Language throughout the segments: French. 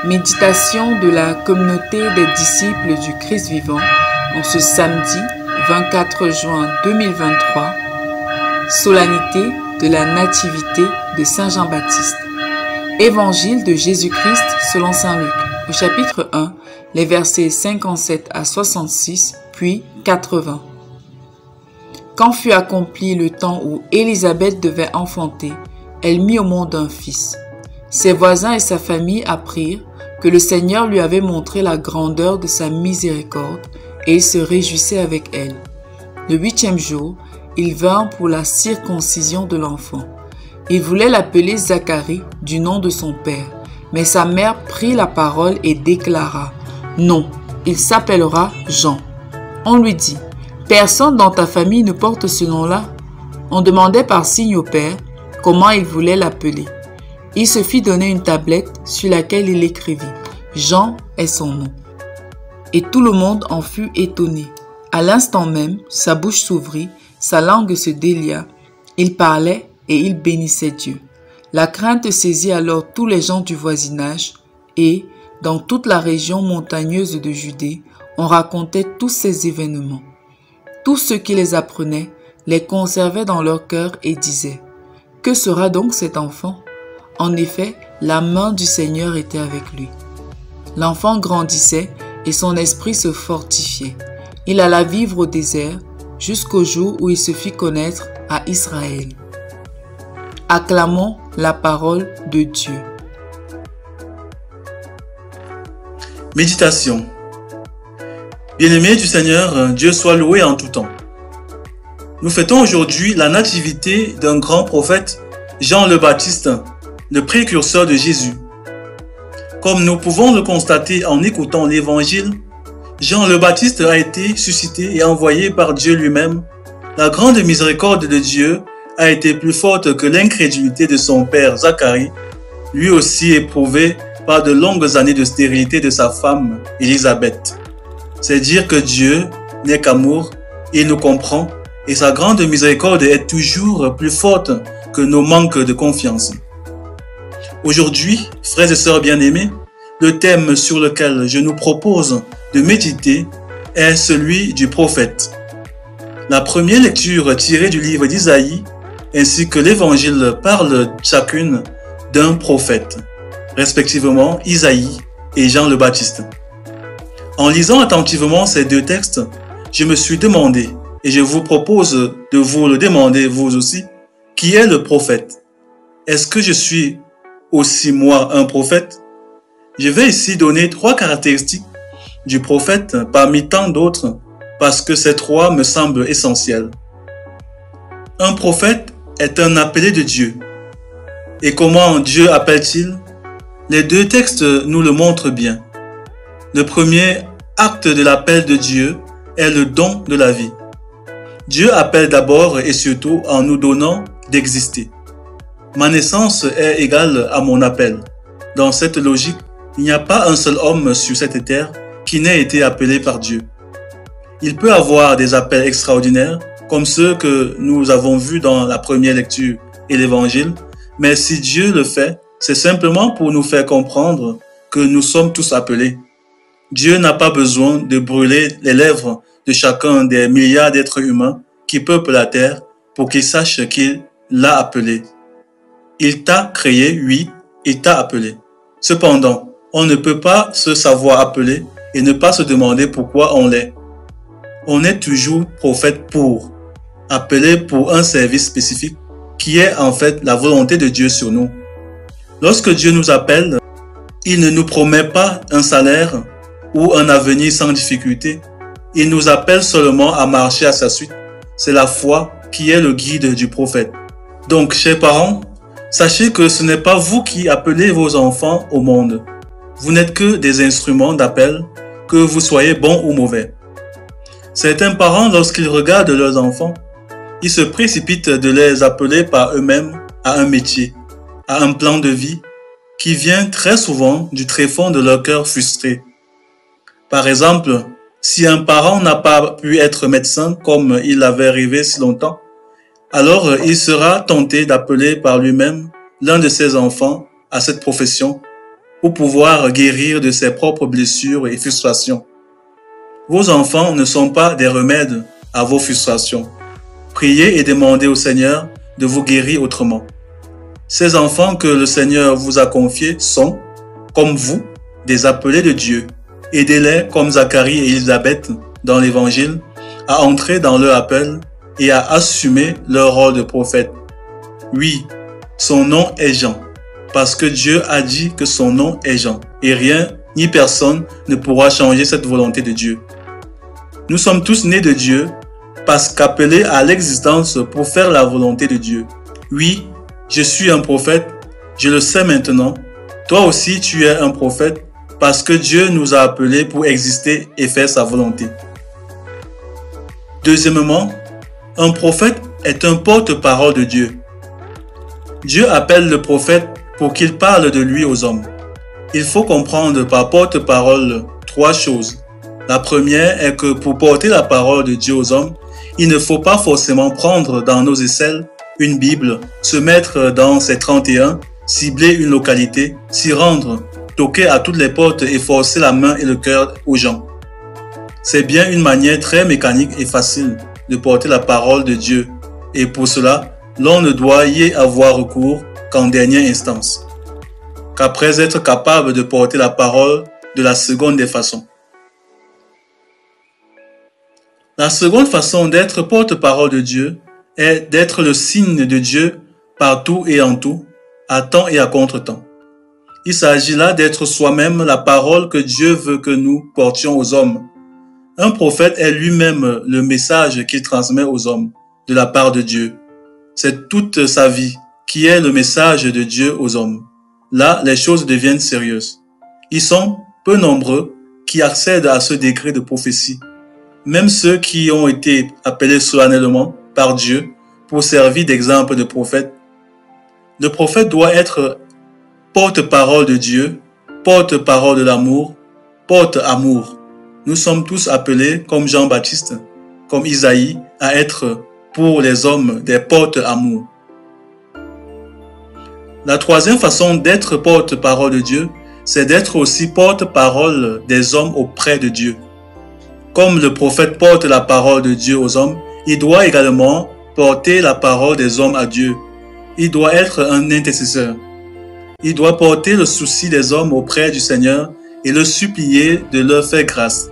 Méditation de la communauté des disciples du Christ vivant en ce samedi 24 juin 2023, solennité de la Nativité de Saint Jean-Baptiste. Évangile de Jésus-Christ selon Saint Luc, au chapitre 1, les versets 57 à 66, puis 80. Quand fut accompli le temps où Élisabeth devait enfanter, elle mit au monde un fils. Ses voisins et sa famille apprirent que le Seigneur lui avait montré la grandeur de sa miséricorde et ils se réjouissaient avec elle. Le 8e jour, ils vinrent pour la circoncision de l'enfant. Ils voulaient l'appeler Zacharie du nom de son père, mais sa mère prit la parole et déclara « Non, il s'appellera Jean ». On lui dit « Personne dans ta famille ne porte ce nom-là ». On demandait par signe au père comment il voulait l'appeler. Il se fit donner une tablette sur laquelle il écrivit « Jean est son nom ». Et tout le monde en fut étonné. À l'instant même, sa bouche s'ouvrit, sa langue se délia. Il parlait et il bénissait Dieu. La crainte saisit alors tous les gens du voisinage et, dans toute la région montagneuse de Judée, on racontait tous ces événements. Tous ceux qui les apprenaient les conservaient dans leur cœur et disaient « Que sera donc cet enfant ?» En effet, la main du Seigneur était avec lui. L'enfant grandissait et son esprit se fortifiait. Il alla vivre au désert jusqu'au jour où il se fit connaître à Israël. Acclamons la parole de Dieu. Méditation. Bien-aimés du Seigneur, Dieu soit loué en tout temps. Nous fêtons aujourd'hui la nativité d'un grand prophète, Jean le Baptiste, le précurseur de Jésus. Comme nous pouvons le constater en écoutant l'Évangile, Jean le Baptiste a été suscité et envoyé par Dieu lui-même. La grande miséricorde de Dieu a été plus forte que l'incrédulité de son père Zacharie, lui aussi éprouvé par de longues années de stérilité de sa femme Élisabeth. C'est dire que Dieu n'est qu'amour, il nous comprend et sa grande miséricorde est toujours plus forte que nos manques de confiance. Aujourd'hui, frères et sœurs bien-aimés, le thème sur lequel je nous propose de méditer est celui du prophète. La première lecture tirée du livre d'Isaïe ainsi que l'évangile parle chacune d'un prophète, respectivement Isaïe et Jean le Baptiste. En lisant attentivement ces deux textes, je me suis demandé, et je vous propose de vous le demander vous aussi, qui est le prophète? Est-ce que je suis aussi moi un prophète? Je vais ici donner 3 caractéristiques du prophète parmi tant d'autres parce que ces 3 me semblent essentielles. Un prophète est un appelé de Dieu. Et comment Dieu appelle-t-il? Les 2 textes nous le montrent bien. Le premier acte de l'appel de Dieu est le don de la vie. Dieu appelle d'abord et surtout en nous donnant d'exister. Ma naissance est égale à mon appel. Dans cette logique, il n'y a pas un seul homme sur cette terre qui n'ait été appelé par Dieu. Il peut avoir des appels extraordinaires, comme ceux que nous avons vus dans la première lecture et l'évangile, mais si Dieu le fait, c'est simplement pour nous faire comprendre que nous sommes tous appelés. Dieu n'a pas besoin de brûler les lèvres de chacun des milliards d'êtres humains qui peuplent la terre pour qu'il sache qu'il l'a appelé. Il t'a créé, oui, il t'a appelé. Cependant, on ne peut pas se savoir appelé et ne pas se demander pourquoi on l'est. On est toujours prophète appelé pour un service spécifique qui est en fait la volonté de Dieu sur nous. Lorsque Dieu nous appelle, il ne nous promet pas un salaire ou un avenir sans difficulté. Il nous appelle seulement à marcher à sa suite. C'est la foi qui est le guide du prophète. Donc, chers parents, sachez que ce n'est pas vous qui appelez vos enfants au monde. Vous n'êtes que des instruments d'appel, que vous soyez bons ou mauvais. Certains parents, lorsqu'ils regardent leurs enfants, ils se précipitent de les appeler par eux-mêmes à un métier, à un plan de vie qui vient très souvent du tréfonds de leur cœur frustré. Par exemple, si un parent n'a pas pu être médecin comme il l'avait rêvé si longtemps, alors il sera tenté d'appeler par lui-même l'un de ses enfants à cette profession pour pouvoir guérir de ses propres blessures et frustrations. Vos enfants ne sont pas des remèdes à vos frustrations. Priez et demandez au Seigneur de vous guérir autrement. Ces enfants que le Seigneur vous a confiés sont, comme vous, des appelés de Dieu. Aidez-les, comme Zacharie et Élisabeth dans l'Évangile, à entrer dans leur appel et à assumer leur rôle de prophète. Oui, son nom est Jean, parce que Dieu a dit que son nom est Jean, et rien ni personne ne pourra changer cette volonté de Dieu. Nous sommes tous nés de Dieu, parce qu'appelés à l'existence pour faire la volonté de Dieu. Oui, je suis un prophète, je le sais maintenant. Toi aussi tu es un prophète, parce que Dieu nous a appelés pour exister et faire sa volonté. Deuxièmement, un prophète est un porte-parole de Dieu. Dieu appelle le prophète pour qu'il parle de lui aux hommes. Il faut comprendre par porte-parole 3 choses. La première est que pour porter la parole de Dieu aux hommes, il ne faut pas forcément prendre dans nos aisselles une Bible, se mettre dans ses 31, cibler une localité, s'y rendre, toquer à toutes les portes et forcer la main et le cœur aux gens. C'est bien une manière très mécanique et facile de porter la parole de Dieu, et pour cela, l'on ne doit y avoir recours qu'en dernière instance, qu'après être capable de porter la parole de la seconde des façons. La seconde façon d'être porte-parole de Dieu est d'être le signe de Dieu partout et en tout, à temps et à contre-temps. Il s'agit là d'être soi-même la parole que Dieu veut que nous portions aux hommes. Un prophète est lui-même le message qu'il transmet aux hommes de la part de Dieu. C'est toute sa vie qui est le message de Dieu aux hommes. Là, les choses deviennent sérieuses. Ils sont peu nombreux qui accèdent à ce degré de prophétie. Même ceux qui ont été appelés solennellement par Dieu pour servir d'exemple de prophète. Le prophète doit être porte-parole de Dieu, porte-parole de l'amour, porte-amour. Nous sommes tous appelés, comme Jean-Baptiste, comme Isaïe, à être pour les hommes des porte-amour. La troisième façon d'être porte-parole de Dieu, c'est d'être aussi porte-parole des hommes auprès de Dieu. Comme le prophète porte la parole de Dieu aux hommes, il doit également porter la parole des hommes à Dieu. Il doit être un intercesseur. Il doit porter le souci des hommes auprès du Seigneur et le supplier de leur faire grâce.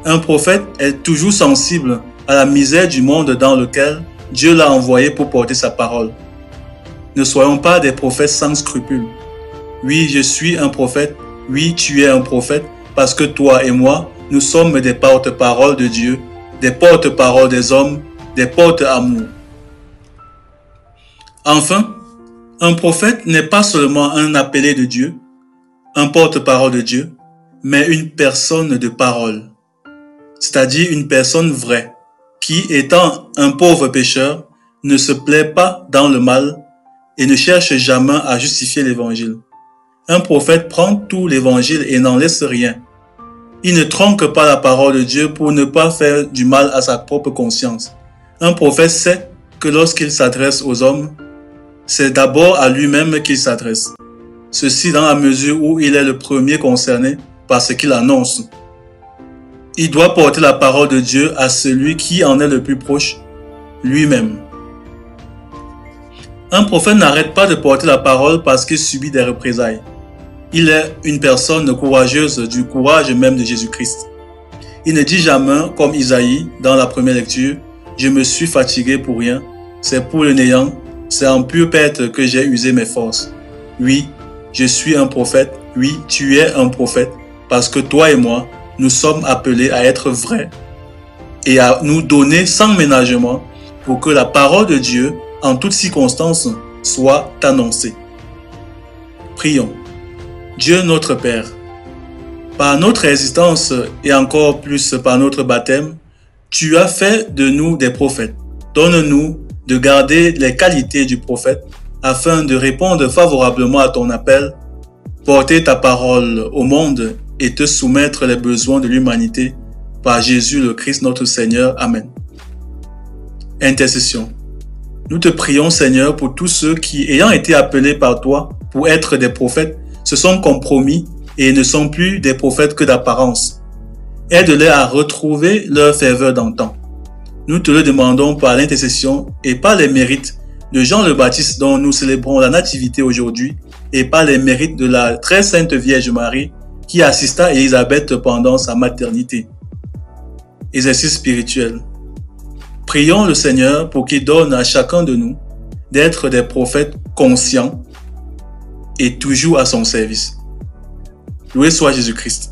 Un prophète est toujours sensible à la misère du monde dans lequel Dieu l'a envoyé pour porter sa parole. Ne soyons pas des prophètes sans scrupules. Oui, je suis un prophète. Oui, tu es un prophète, parce que toi et moi, nous sommes des porte-paroles de Dieu, des porte-paroles des hommes, des porte-amour. Enfin, un prophète n'est pas seulement un appelé de Dieu, un porte-parole de Dieu, mais une personne de parole, c'est-à-dire une personne vraie, qui, étant un pauvre pécheur, ne se plaît pas dans le mal et ne cherche jamais à justifier l'évangile. Un prophète prend tout l'évangile et n'en laisse rien. Il ne tronque pas la parole de Dieu pour ne pas faire du mal à sa propre conscience. Un prophète sait que lorsqu'il s'adresse aux hommes, c'est d'abord à lui-même qu'il s'adresse. Ceci dans la mesure où il est le premier concerné par ce qu'il annonce. Il doit porter la parole de Dieu à celui qui en est le plus proche, lui-même. Un prophète n'arrête pas de porter la parole parce qu'il subit des représailles. Il est une personne courageuse, du courage même de Jésus-Christ. Il ne dit jamais, comme Isaïe dans la première lecture, « Je me suis fatigué pour rien, c'est pour le néant, c'est en pure perte que j'ai usé mes forces. » Oui, je suis un prophète, oui, tu es un prophète, parce que toi et moi, nous sommes appelés à être vrais et à nous donner sans ménagement pour que la parole de Dieu, en toutes circonstances, soit annoncée. Prions. Dieu notre Père, par notre existence et encore plus par notre baptême, tu as fait de nous des prophètes. Donne-nous de garder les qualités du prophète afin de répondre favorablement à ton appel, porter ta parole au monde et te soumettre les besoins de l'humanité par Jésus le Christ notre Seigneur. Amen. Intercession. Nous te prions Seigneur pour tous ceux qui, ayant été appelés par toi pour être des prophètes, se sont compromis et ne sont plus des prophètes que d'apparence. Aide-les à retrouver leur ferveur d'antan. Nous te le demandons par l'intercession et par les mérites de Jean le Baptiste dont nous célébrons la nativité aujourd'hui et par les mérites de la très sainte Vierge Marie qui assista Élisabeth pendant sa maternité. Exercice spirituel. Prions le Seigneur pour qu'il donne à chacun de nous d'être des prophètes conscients et toujours à son service. Loué soit Jésus-Christ.